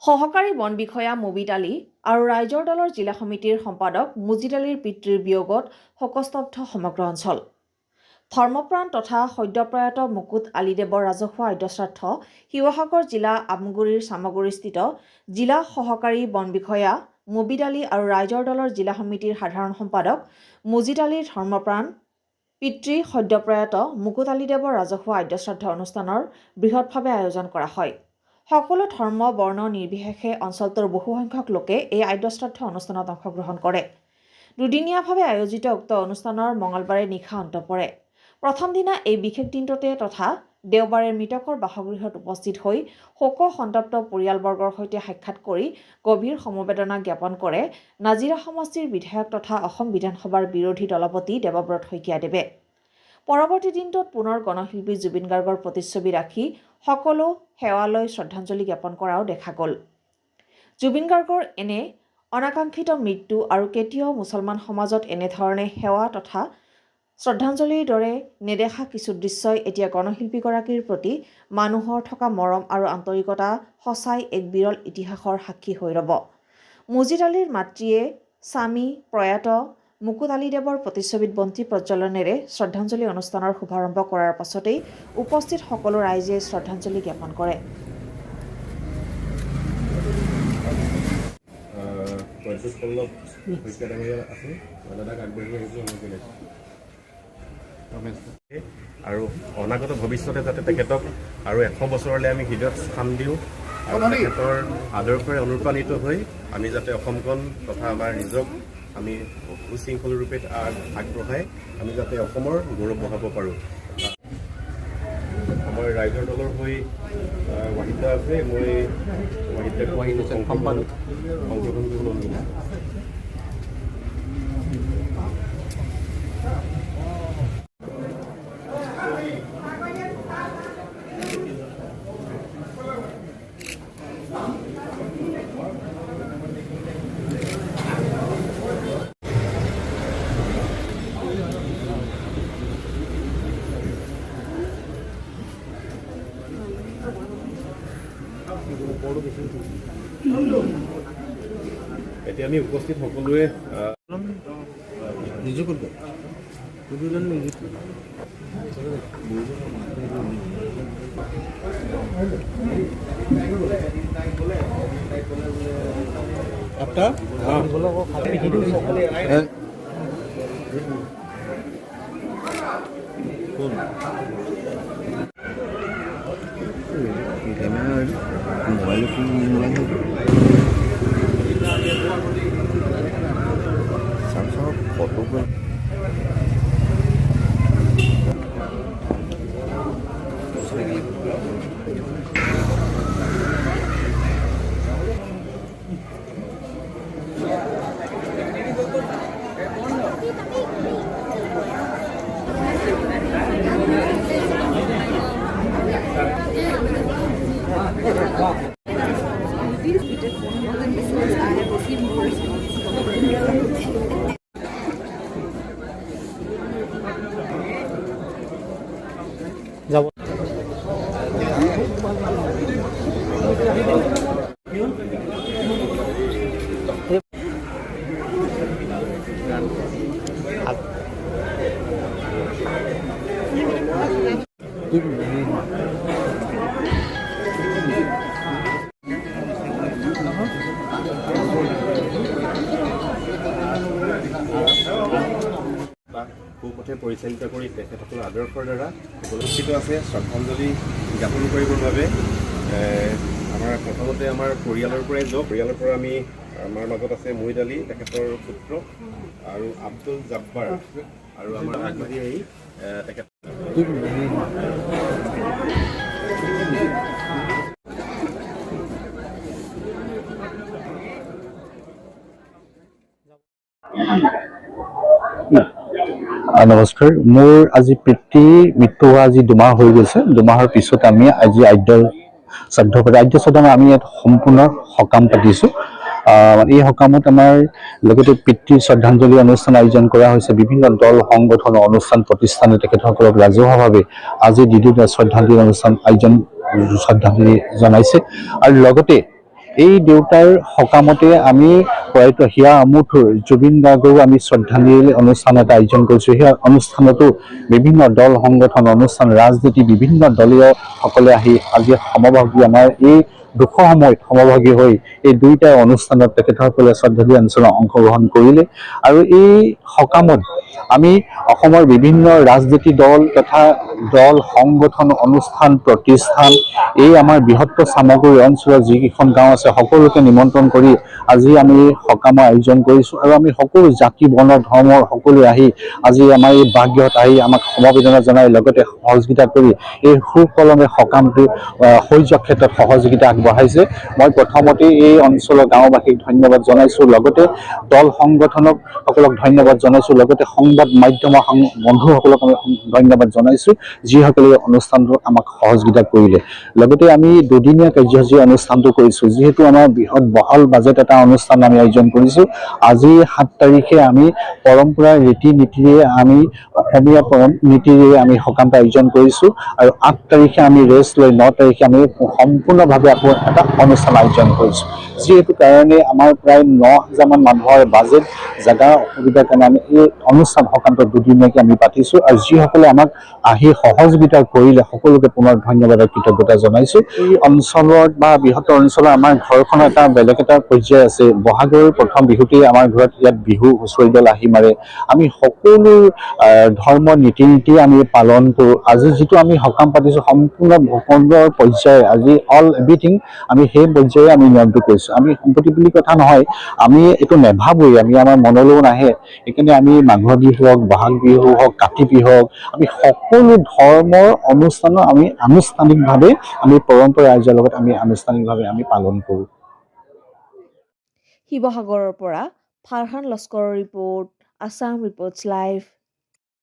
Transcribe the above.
সহকাৰী বন বিষয়া মুবিদ আলী আৰু ৰাইজৰ দলৰ জিলা সমিতিৰ সম্পাদক মুজিদ আলীৰ পিতৃৰ বিয়োগত শোকস্তব্ধ সমগ্ৰ অঞ্চল। ধৰ্মপ্ৰাণ তথা সদ্যপ্ৰয়াত মুকুট আলীদেৱৰ ৰাজহুৱা আদ্যশ্ৰাদ্ধ শিৱসাগৰ জিলা আমগুৰিৰ চামগুৰিস্থিত জিলা সহকাৰী বন বিষয়া মুবিদ আলী আৰু ৰাইজৰ দলৰ জিলা সমিতিৰ সাধাৰণ সম্পাদক মুজিদ আলীৰ ধৰ্মপ্ৰাণ পিতৃ সদ্যপ্ৰয়াত মুকুট আলীদেৱৰ ৰাজহুৱা আদ্যশ্ৰাদ্ধ অনুষ্ঠানৰ বৃহৎভাৱে আয়োজন কৰা হয়। সকলো ধৰ্ম বৰ্ণ নিৰ্বিশেষে অঞ্চলটোৰ বহুসংখ্যক লোকে এই আদ্যশ্ৰাদ্ধ অনুষ্ঠানত অংশগ্ৰহণ কৰে। দুদিনীয়াভাৱে আয়োজিত উক্ত অনুষ্ঠানৰ মঙলবাৰে নিশা অন্ত পৰে। প্ৰথম দিনা এই বিশেষ দিনটোতে তথা দেওবাৰে মৃতকৰ বাসগৃহত উপস্থিত হৈ শোক সন্তপ্ত পৰিয়ালবৰ্গৰ সৈতে সাক্ষাৎ কৰি গভীৰ সমবেদনা জ্ঞাপন কৰে নাজিৰা সমষ্টিৰ বিধায়ক তথা অসম বিধানসভাৰ বিৰোধী দলপতি দেৱব্ৰত শইকীয়াদেৱে। পৰৱৰ্তী দিনটোত পুনৰ গণশিল্পী জুবিন গাৰ্গৰ প্ৰতিচ্ছবি ৰাখি সকলো সেৱালৈ শ্ৰদ্ধাঞ্জলি জ্ঞাপন কৰাও দেখা গ'ল। জুবিন গাৰ্গৰ এনে অনাকাংক্ষিত মৃত্যু আৰু কেতিয়াও মুছলমান সমাজত এনেধৰণে সেৱা তথা শ্ৰদ্ধাঞ্জলিৰ দৰে নেদেখা কিছু দৃশ্যই এতিয়া গণশিল্পীগৰাকীৰ প্ৰতি মানুহৰ থকা মৰম আৰু আন্তৰিকতা সঁচাই এক বিৰল ইতিহাসৰ সাক্ষী হৈ ৰ'ব। মুজিদ আলীৰ মাতৃয়ে স্বামী প্ৰয়াত মুকুট আলীদেৱৰ প্ৰতিচ্ছবিত বন্তি প্ৰজ্বলনেৰে শ্ৰদ্ধাঞ্জলি অনুষ্ঠানৰ শুভাৰম্ভ কৰাৰ পাছতেই উপস্থিত সকলো ৰাইজে শ্ৰদ্ধাঞ্জলি জ্ঞাপন কৰে। আৰু অনাগত ভৱিষ্যতে যাতে তেখেতক আৰু 100 বছৰলৈ আমি হৃদয়ত স্থান দিওঁ আৰু তেখেতৰ আদৰ্শৰে অনুপ্ৰাণিত হৈ আমি যাতে অসমখন তথা আমাৰ নিজক আমি সুশৃংখল ৰূপে আগবঢ়াই আমি যাতে অসমৰ গৌৰৱ বঢ়াব পাৰোঁ। আমাৰ ৰাইজৰ দলৰ হৈ ৱাহিদা আছে, মই ৱাহিদাক সম্পাদক অংশগ্ৰহণ কৰিবলৈ এতিয়া আমি উপস্থিত সকলোৱে যাব। সুপথে পৰিচালিত কৰি তেখেতসকলৰ আদৰ্শৰ দ্বাৰা উপলক্ষিত আছে। শ্ৰদ্ধাঞ্জলি জ্ঞাপন কৰিবৰ বাবে আমাৰ প্ৰথমতে আমাৰ পৰিয়ালৰ পৰাই যাওঁ। পৰিয়ালৰ পৰা আমি আমাৰ মাজত আছে মুহিদ আলী, তেখেতৰ পুত্ৰ আৰু আব্দুল জাব্বাৰ, আৰু আমাৰ আগবাঢ়ি আহি তেখেত নমস্কাৰ। মোৰ আজি পিতৃৰ মৃত্যু হোৱা আজি 2 মাহ হৈ গৈছে। 2 মাহৰ পিছত আমি আজি আদ্য শ্ৰাদ্ধ আমি ইয়াত সম্পূৰ্ণ সকাম পাতিছোঁ। এই সকামত আমাৰ লগতে পিতৃ শ্ৰদ্ধাঞ্জলি অনুষ্ঠান আয়োজন কৰা হৈছে। বিভিন্ন দল সংগঠন অনুষ্ঠান প্ৰতিষ্ঠানে তেখেতসকলক ৰাজহুৱাভাৱে আজি দ্বিতীয় শ্ৰদ্ধাঞ্জলি অনুষ্ঠান আয়োজন শ্ৰদ্ধাঞ্জলি জনাইছে। আৰু লগতে এই দেউতাৰ সকামতে আমি প্ৰয়াত হিয়া আমুথুৰ জুবিন গাৰ্গৰো আমি শ্ৰদ্ধাঞ্জলি অনুষ্ঠান এটা আয়োজন কৰিছোঁ। সেই অনুষ্ঠানতো বিভিন্ন দল সংগঠন অনুষ্ঠান ৰাজনীতি বিভিন্ন দলীয় সকলে আহি আজি সমভাগী আমাৰ এই দুখৰ সময়ত সমভাগী হৈ এই দুইটা অনুষ্ঠানত তেখেতসকলে শ্ৰদ্ধাঞ্জলি অনুষ্ঠানত অংশগ্ৰহণ কৰিলে। আৰু এই সকামত আমি অসমৰ বিভিন্ন ৰাজনীতি দল তথা দল সংগঠন অনুষ্ঠান প্ৰতিষ্ঠান এই আমাৰ বৃহত্তৰ চামগুৰি অঞ্চলৰ যিকেইখন গাঁও আছে সকলোকে নিমন্ত্ৰণ কৰি আজি আমি সকামৰ আয়োজন কৰিছোঁ। আৰু আমি সকলো জাতি বৰ্ণ ধৰ্মৰ সকলোৱে আহি আজি আমাৰ এই বাসগৃহত আহি আমাক সমবেদনা জনাই লগতে সহযোগিতা কৰি এই সুকলমে সকামটো হৈ যোৱাৰ ক্ষেত্ৰত সহযোগিতা আগবঢ়াইছে। মই প্ৰথমতে এই অঞ্চলৰ গাঁওবাসীক ধন্যবাদ জনাইছোঁ, লগতে দল সংগঠনক সকলক ধন্যবাদ জনাইছোঁ, লগতে সংবাদ মাধ্যমৰ বন্ধুসকলক আমি ধন্যবাদ জনাইছোঁ যিসকলে এই অনুষ্ঠানটোত আমাক সহযোগিতা কৰিলে। লগতে আমি দুদিনীয়া কাৰ্যসূচী অনুষ্ঠানটো কৰিছোঁ, যিহেতু আমাৰ বৃহৎ বহল বাজেট এটা অনুষ্ঠান আমি আয়োজন কৰিছোঁ। আজি 7 তাৰিখে আমি পৰম্পৰা ৰীতি নীতিৰে আমি অসমীয়া নীতিৰে আমি সকামটো আয়োজন কৰিছোঁ। আৰু 8 তাৰিখে আমি ৰেষ্ট লৈ 9 তাৰিখে আমি সম্পূৰ্ণভাৱে আকৌ এটা অনুষ্ঠান আয়োজন কৰিছোঁ। যিহেতু কাৰণে আমাৰ প্ৰায় 9,000 মান মানুহৰ বাজেট জেগাৰ অসুবিধাৰ কাৰণে আমি এই অনুষ্ঠান সকামটো দুদিনীয়াকৈ আমি পাতিছোঁ। আৰু যিসকলে আমাক আহি সহযোগিতা কৰিলে সকলোকে পুনৰ ধন্যবাদ আৰু কৃতজ্ঞতা জনাইছোঁ। এই অঞ্চলত বা বৃহত্তৰ অঞ্চলৰ আমাৰ ঘৰখনৰ এটা বেলেগ এটা পৰ্যায় আছে। বহাগৰ প্ৰথম বিহুতেই আমাৰ ঘৰত ইয়াত বিহু হুঁচৰি দল আহি মাৰে। আমি সকলো ধৰ্ম নীতি আমি পালন কৰোঁ। আজি যিটো আমি সকাম পাতিছোঁ সম্পূৰ্ণ ভূখণ্ডৰ পৰ্যায়ে আজি অল এভৰিথিং আমি সেই পৰ্যায়ে আমি নিয়মটো কৰিছোঁ। আমি সম্পত্তি বুলি কথা নহয়, আমি এইটো নেভাবোৱেই, আমি আমাৰ মনলৈও নাহে। সেইকাৰণে আমি মাঘৰ বিহু হওক, বহাগ বিহু হওক, কাতি বিহু হওক, আমি সকলো ধৰ্মৰ অনুষ্ঠানো আমি আনুষ্ঠানিকভাৱে আমি পৰম্পৰা ৰাইজৰ লগত আমি আনুষ্ঠানিকভাৱে আমি পালন কৰোঁ। শিৱসাগৰৰ পৰা ফাৰহান লস্কৰৰ ৰিপৰ্ট, আছাম ৰিপৰ্টছ লাইভ।